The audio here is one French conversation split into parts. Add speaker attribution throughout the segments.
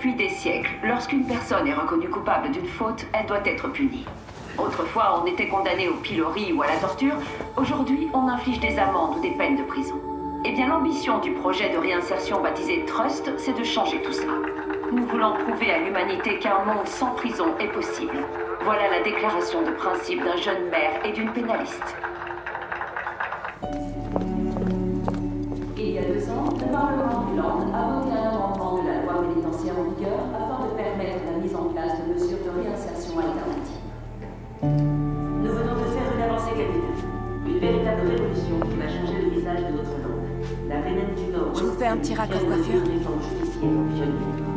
Speaker 1: Depuis des siècles, lorsqu'une personne est reconnue coupable d'une faute, elle doit être punie. Autrefois, on était condamné au pilori ou à la torture. Aujourd'hui, on inflige des amendes ou des peines de prison. Eh bien, l'ambition du projet de réinsertion baptisé Trust, c'est de changer tout ça. Nous voulons prouver à l'humanité qu'un monde sans prison est possible. Voilà la déclaration de principe d'un jeune maire et d'une pénaliste. Il y a 2 ans, le Parlement du Land a voté un amendement de la loi pénitentiaire en vigueur afin de permettre la mise en place de mesures de réinsertion alternatives.
Speaker 2: Nous venons de faire une avancée capitale. Une véritable révolution qui va changer le visage de notre langue. La Vénène du Nord...
Speaker 3: Je vous fais un petit raccord coiffure.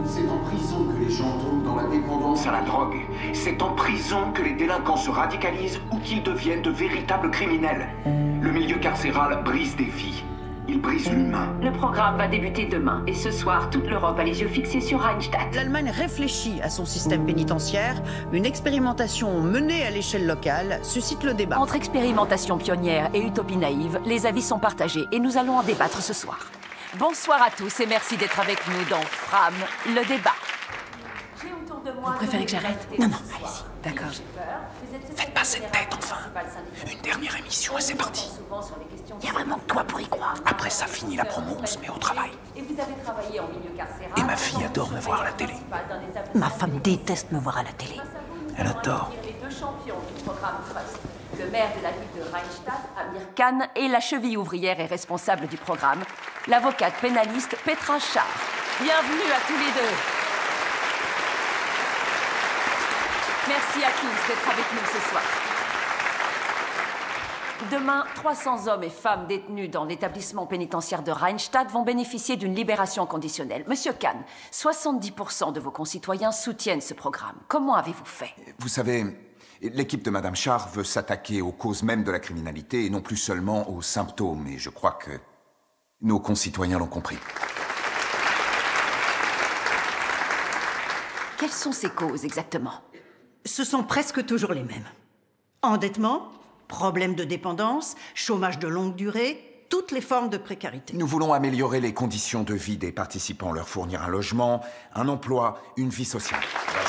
Speaker 4: C'est en prison que les gens tombent dans la dépendance à la drogue. C'est en prison que les délinquants se radicalisent ou qu'ils deviennent de véritables criminels. Le milieu carcéral brise des vies. Il brise l'humain.
Speaker 1: Le programme va débuter demain et ce soir, toute l'Europe a les yeux fixés sur Rheinstadt.
Speaker 5: L'Allemagne réfléchit à son système pénitentiaire. Une expérimentation menée à l'échelle locale suscite le débat.
Speaker 6: Entre expérimentation pionnière et utopie naïve, les avis sont partagés et nous allons en débattre ce soir. Bonsoir à tous et merci d'être avec nous dans Fram, le débat.
Speaker 3: Vous préférez que j'arrête?
Speaker 5: Non, allez-y.
Speaker 3: D'accord.
Speaker 4: Faites pas cette tête, enfin. Une dernière émission et c'est parti.
Speaker 5: Il y a vraiment que toi pour y croire.
Speaker 4: Après ça finit la promo, on se met au travail. Et ma fille adore me voir à la télé.
Speaker 5: Ma femme déteste me voir à la télé.
Speaker 4: Elle a tort.
Speaker 6: Les 2 champions du programme Trust, le maire de la ville de Rheinstadt, Amir Khan, et la cheville ouvrière et responsable du programme, l'avocate pénaliste Petra Scharf. Bienvenue à tous les deux. Merci à tous d'être avec nous ce soir. Demain, 300 hommes et femmes détenus dans l'établissement pénitentiaire de Rheinstadt vont bénéficier d'une libération conditionnelle. Monsieur Khan, 70% de vos concitoyens soutiennent ce programme. Comment avez-vous fait?
Speaker 4: Vous savez, l'équipe de Madame Scharf veut s'attaquer aux causes mêmes de la criminalité et non plus seulement aux symptômes. Et je crois que nos concitoyens l'ont compris.
Speaker 6: Quelles sont ces causes exactement?
Speaker 5: Ce sont presque toujours les mêmes. Endettement, problèmes de dépendance, chômage de longue durée, toutes les formes de précarité.
Speaker 4: Nous voulons améliorer les conditions de vie des participants, leur fournir un logement, un emploi, une vie sociale.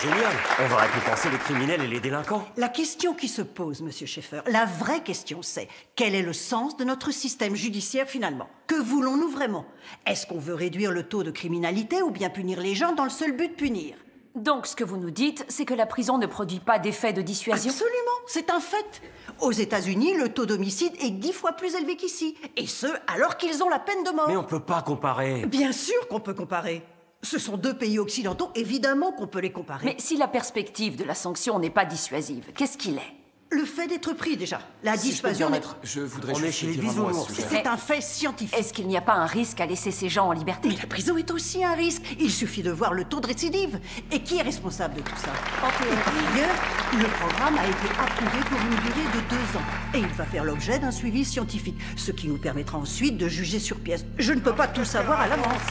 Speaker 7: Génial! On va récompenser les criminels et les délinquants.
Speaker 5: La question qui se pose, Monsieur Schaeffer, la vraie question c'est, quel est le sens de notre système judiciaire finalement? Que voulons-nous vraiment? Est-ce qu'on veut réduire le taux de criminalité ou bien punir les gens dans le seul but de punir?
Speaker 6: Donc, ce que vous nous dites, c'est que la prison ne produit pas d'effet de dissuasion?
Speaker 5: Absolument, c'est un fait. Aux États-Unis, le taux d'homicide est 10 fois plus élevé qu'ici. Et ce, alors qu'ils ont la peine de mort.
Speaker 7: Mais on peut pas comparer.
Speaker 5: Bien sûr qu'on peut comparer. Ce sont 2 pays occidentaux, évidemment qu'on peut les comparer.
Speaker 6: Mais si la perspective de la sanction n'est pas dissuasive, qu'est-ce qu'il est?
Speaker 5: Le fait d'être pris, déjà. La dissuasion...
Speaker 4: Je voudrais
Speaker 7: On est
Speaker 4: juste
Speaker 7: chez les
Speaker 4: dire un mot à ce
Speaker 7: bisounours.
Speaker 4: sujet.
Speaker 5: C'est un fait scientifique.
Speaker 6: Est-ce qu'il n'y a pas un risque à laisser ces gens en liberté?
Speaker 5: Mais la prison est aussi un risque. Il suffit de voir le taux de récidive. Et qui est responsable de tout ça? En théorie, le programme a été approuvé pour une durée de 2 ans. Et il va faire l'objet d'un suivi scientifique, ce qui nous permettra ensuite de juger sur pièce. Je ne peux pas tout savoir à l'avance.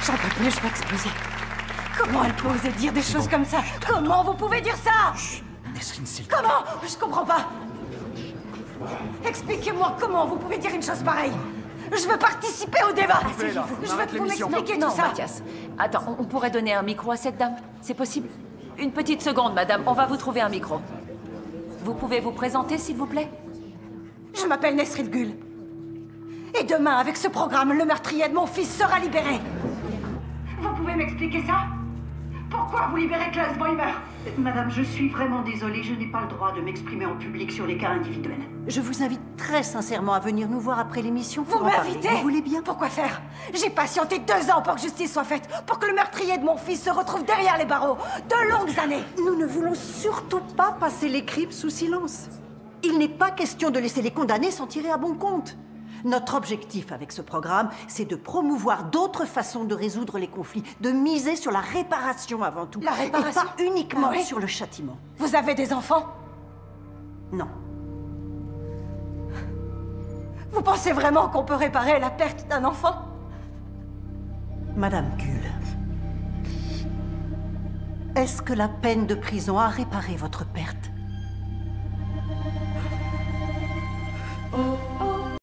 Speaker 3: J'en peux plus, je vais exploser. Comment elle peut oser dire des choses comme ça? Comment vous pouvez dire ça?
Speaker 4: Nesrine, s'il te plaît.
Speaker 3: Comment? Je comprends pas. Expliquez-moi comment vous pouvez dire une chose pareille. Je veux participer au débat. Je veux que vous m'expliquiez tout
Speaker 6: Non,
Speaker 3: ça.
Speaker 6: Mathias. Attends, on pourrait donner un micro à cette dame? C'est possible? Une petite seconde, madame. On va vous trouver un micro. Vous pouvez vous présenter, s'il vous plaît?
Speaker 3: Je m'appelle Nesrine Gül. Et demain, avec ce programme, le meurtrier de mon fils sera libéré.
Speaker 1: Vous pouvez m'expliquer ça? Pourquoi vous libérez Klaus Bäumer?
Speaker 5: Madame, je suis vraiment désolée, je n'ai pas le droit de m'exprimer en public sur les cas individuels. Je vous invite très sincèrement à venir nous voir après l'émission.
Speaker 3: Vous m'invitez?
Speaker 5: Vous voulez bien?
Speaker 3: Pourquoi faire? J'ai patienté 2 ans pour que justice soit faite, pour que le meurtrier de mon fils se retrouve derrière les barreaux. 2 longues années.
Speaker 5: Nous ne voulons surtout pas passer les crimes sous silence. Il n'est pas question de laisser les condamnés s'en tirer à bon compte. Notre objectif avec ce programme, c'est de promouvoir d'autres façons de résoudre les conflits, de miser sur la réparation avant tout.
Speaker 3: La réparation?
Speaker 5: Et pas uniquement
Speaker 3: Oui.
Speaker 5: sur le châtiment.
Speaker 3: Vous avez des enfants?
Speaker 5: Non.
Speaker 3: Vous pensez vraiment qu'on peut réparer la perte d'un enfant?
Speaker 5: Madame Gül, est-ce que la peine de prison a réparé votre perte?